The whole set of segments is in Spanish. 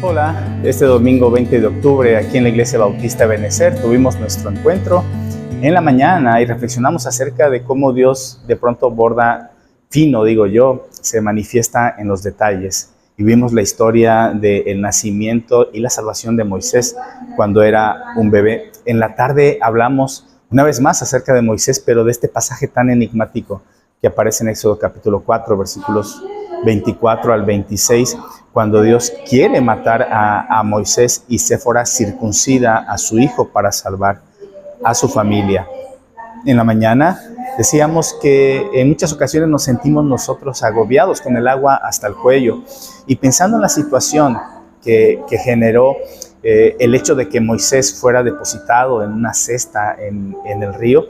Hola, este domingo 20 de octubre aquí en la Iglesia Bautista Benecer tuvimos nuestro encuentro en la mañana y reflexionamos acerca de cómo Dios de pronto borda fino, digo yo, se manifiesta en los detalles. Y vimos la historia del nacimiento y la salvación de Moisés cuando era un bebé. En la tarde hablamos una vez más acerca de Moisés, pero de este pasaje tan enigmático que aparece en Éxodo capítulo 4, versículos 24 al 26, cuando Dios quiere matar a Moisés y Séfora circuncida a su hijo para salvar a su familia. En la mañana decíamos que en muchas ocasiones nos sentimos nosotros agobiados con el agua hasta el cuello y pensando en la situación que generó el hecho de que Moisés fuera depositado en una cesta en el río,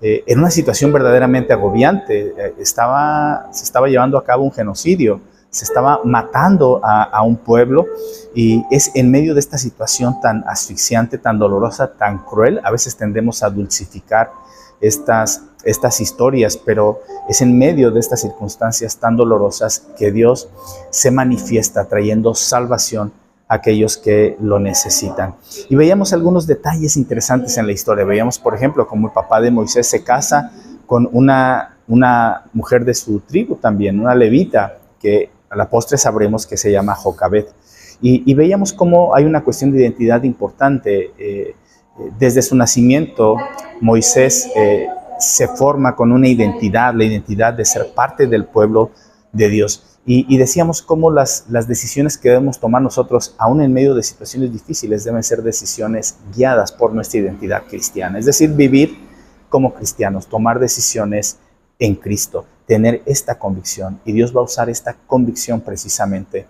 era una situación verdaderamente agobiante. Se estaba llevando a cabo un genocidio, se estaba matando a un pueblo y es en medio de esta situación tan asfixiante, tan dolorosa, tan cruel. A veces tendemos a dulcificar estas historias, pero es en medio de estas circunstancias tan dolorosas que Dios se manifiesta trayendo salvación a aquellos que lo necesitan. Y veíamos algunos detalles interesantes en la historia. Veíamos, por ejemplo, cómo el papá de Moisés se casa con una mujer de su tribu también, una levita, que a la postre sabremos que se llama Jocabed. Y veíamos cómo hay una cuestión de identidad importante. Desde su nacimiento, Moisés se forma con una identidad, la identidad de ser parte del pueblo de Dios. Y decíamos cómo las decisiones que debemos tomar nosotros, aún en medio de situaciones difíciles, deben ser decisiones guiadas por nuestra identidad cristiana. Es decir, vivir como cristianos, tomar decisiones en Cristo, tener esta convicción. Y Dios va a usar esta convicción precisamente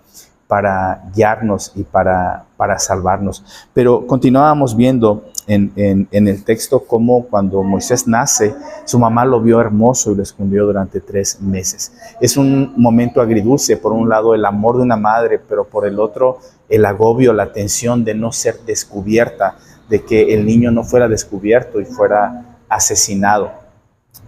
para guiarnos y para salvarnos. Pero continuábamos viendo en el texto cómo cuando Moisés nace, su mamá lo vio hermoso y lo escondió durante 3 meses. Es un momento agridulce, por un lado el amor de una madre, pero por el otro el agobio, la tensión de no ser descubierta, de que el niño no fuera descubierto y fuera asesinado.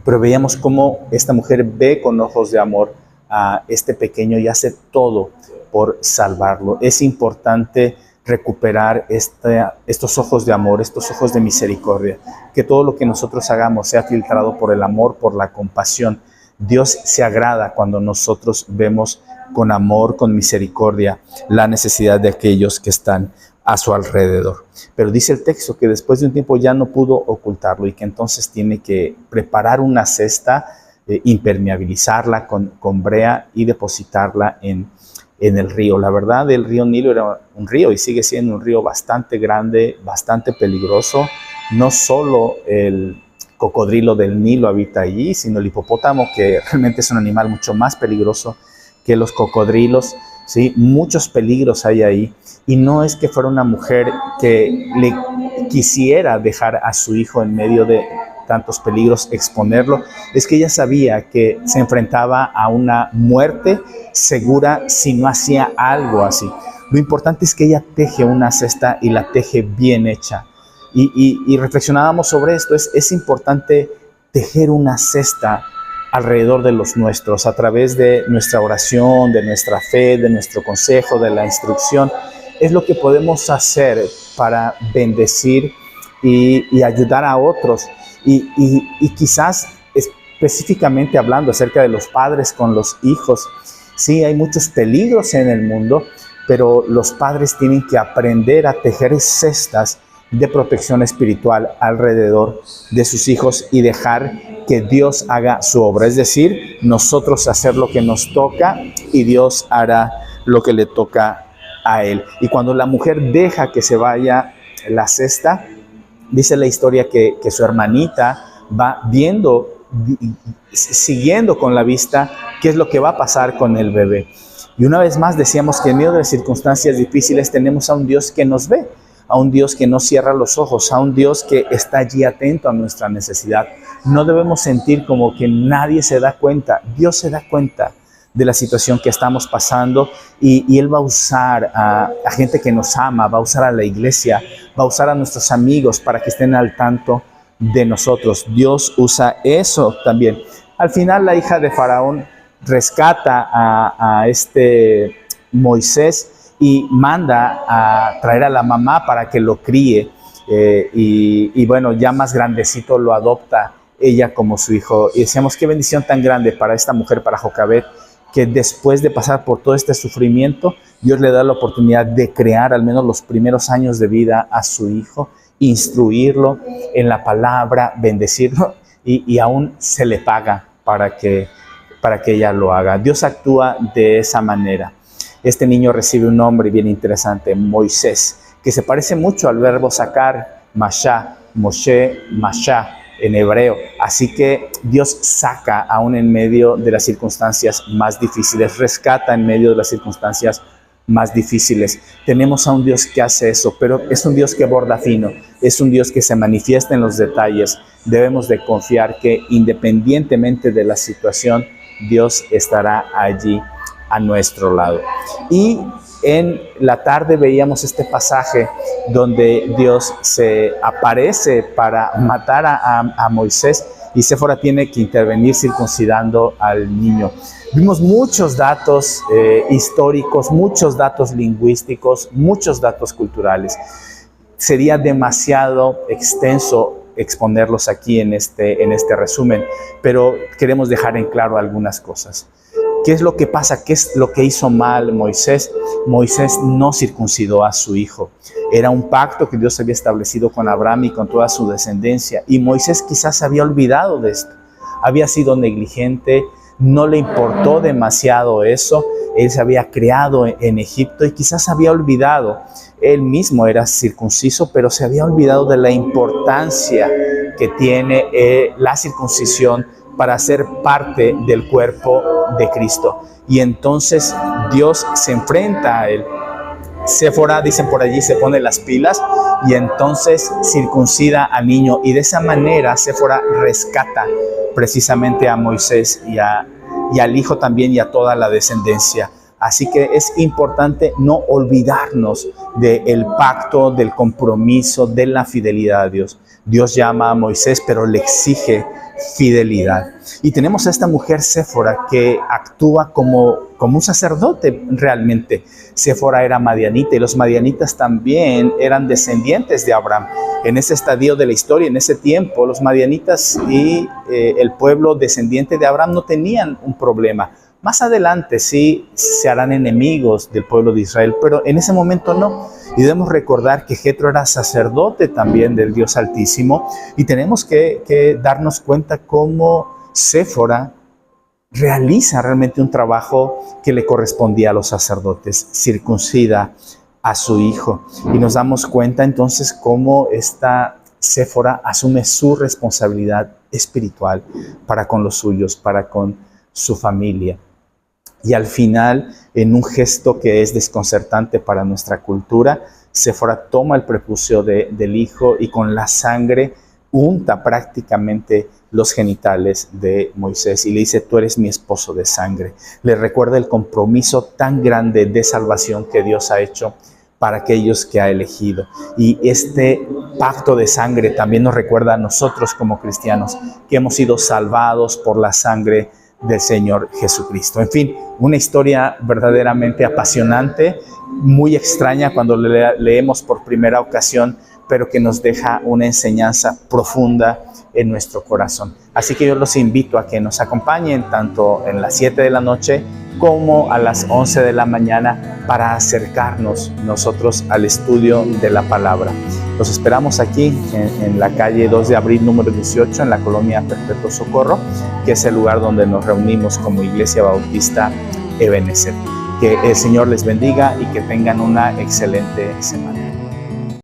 Pero veíamos cómo esta mujer ve con ojos de amor a este pequeño y hace todo por salvarlo. Es importante recuperar estos ojos de amor, estos ojos de misericordia, que todo lo que nosotros hagamos sea filtrado por el amor, por la compasión. Dios se agrada cuando nosotros vemos con amor, con misericordia, la necesidad de aquellos que están a su alrededor. Pero dice el texto que después de un tiempo ya no pudo ocultarlo y que entonces tiene que preparar una cesta, impermeabilizarla con brea y depositarla en el río. La verdad, el río Nilo era un río y sigue siendo un río bastante grande, bastante peligroso. No solo el cocodrilo del Nilo habita allí, sino el hipopótamo, que realmente es un animal mucho más peligroso que los cocodrilos. ¿Sí? Muchos peligros hay ahí. Y no es que fuera una mujer que le quisiera dejar a su hijo en medio de tantos peligros, exponerlo, es que ella sabía que se enfrentaba a una muerte segura si no hacía algo así. Lo importante es que ella teje una cesta y la teje bien hecha. Y reflexionábamos sobre esto, es importante tejer una cesta alrededor de los nuestros, a través de nuestra oración, de nuestra fe, de nuestro consejo, de la instrucción. Es lo que podemos hacer para bendecir y ayudar a otros. Y quizás específicamente hablando acerca de los padres con los hijos, sí, hay muchos peligros en el mundo, pero los padres tienen que aprender a tejer cestas de protección espiritual alrededor de sus hijos y dejar que Dios haga su obra. Es decir, nosotros hacer lo que nos toca y Dios hará lo que le toca a él. Y cuando la mujer deja que se vaya la cesta, dice la historia que su hermanita va viendo, siguiendo con la vista qué es lo que va a pasar con el bebé. Y una vez más decíamos que en medio de circunstancias difíciles tenemos a un Dios que nos ve, a un Dios que no cierra los ojos, a un Dios que está allí atento a nuestra necesidad. No debemos sentir como que nadie se da cuenta. Dios se da cuenta de la situación que estamos pasando y Él va a usar a gente que nos ama, va a usar a la iglesia, va a usar a nuestros amigos para que estén al tanto de nosotros. Dios usa eso también. Al final la hija de Faraón rescata a este Moisés y manda a traer a la mamá para que lo críe. Y bueno, ya más grandecito lo adopta ella como su hijo. Y decíamos, qué bendición tan grande para esta mujer, para Jocabed, que después de pasar por todo este sufrimiento, Dios le da la oportunidad de crear al menos los primeros años de vida a su hijo, instruirlo en la palabra, bendecirlo, y aún se le paga para que ella lo haga. Dios actúa de esa manera. Este niño recibe un nombre bien interesante, Moisés, que se parece mucho al verbo sacar, Mashá, Moshe, Mashá, en hebreo. Así que Dios saca aún en medio de las circunstancias más difíciles, rescata en medio de las circunstancias más difíciles. Tenemos a un Dios que hace eso, pero es un Dios que borda fino, es un Dios que se manifiesta en los detalles. Debemos de confiar que independientemente de la situación, Dios estará allí a nuestro lado. Y en la tarde veíamos este pasaje donde Dios se aparece para matar a Moisés y Séfora tiene que intervenir circuncidando al niño. Vimos muchos datos históricos, muchos datos lingüísticos, muchos datos culturales. Sería demasiado extenso exponerlos aquí en este resumen, pero queremos dejar en claro algunas cosas. ¿Qué es lo que pasa? ¿Qué es lo que hizo mal Moisés? Moisés no circuncidó a su hijo. Era un pacto que Dios había establecido con Abraham y con toda su descendencia. Y Moisés quizás se había olvidado de esto. Había sido negligente, no le importó demasiado eso. Él se había criado en Egipto y quizás había olvidado. Él mismo era circunciso, pero se había olvidado de la importancia que tiene la circuncisión para ser parte del cuerpo de Cristo. Y entonces Dios se enfrenta a él. Séfora, dicen por allí, se pone las pilas y entonces circuncida al niño. Y de esa manera Séfora rescata precisamente a Moisés y al hijo también y a toda la descendencia. Así que es importante no olvidarnos del pacto, del compromiso, de la fidelidad a Dios. Dios llama a Moisés, pero le exige fidelidad. Y tenemos a esta mujer Séfora que actúa como un sacerdote realmente. Séfora era madianita y los madianitas también eran descendientes de Abraham. En ese estadio de la historia, en ese tiempo, los madianitas y el pueblo descendiente de Abraham no tenían un problema. Más adelante sí se harán enemigos del pueblo de Israel, pero en ese momento no. Y debemos recordar que Jetro era sacerdote también del Dios Altísimo y tenemos que darnos cuenta cómo Séfora realiza realmente un trabajo que le correspondía a los sacerdotes, circuncida a su hijo. Y nos damos cuenta entonces cómo esta Séfora asume su responsabilidad espiritual para con los suyos, para con su familia. Y al final, en un gesto que es desconcertante para nuestra cultura, Séfora toma el prepucio del hijo y con la sangre unta prácticamente los genitales de Moisés y le dice, tú eres mi esposo de sangre. Le recuerda el compromiso tan grande de salvación que Dios ha hecho para aquellos que ha elegido. Y este pacto de sangre también nos recuerda a nosotros como cristianos que hemos sido salvados por la sangre del Señor Jesucristo. En fin, una historia verdaderamente apasionante, muy extraña cuando leemos por primera ocasión, pero que nos deja una enseñanza profunda en nuestro corazón. Así que yo los invito a que nos acompañen tanto en las 7 de la noche como a las 11 de la mañana para acercarnos nosotros al estudio de la palabra. Los esperamos aquí en la calle 2 de abril número 18 en la colonia Perpetuo Socorro, que es el lugar donde nos reunimos como Iglesia Bautista Ebenezer. Que el Señor les bendiga y que tengan una excelente semana.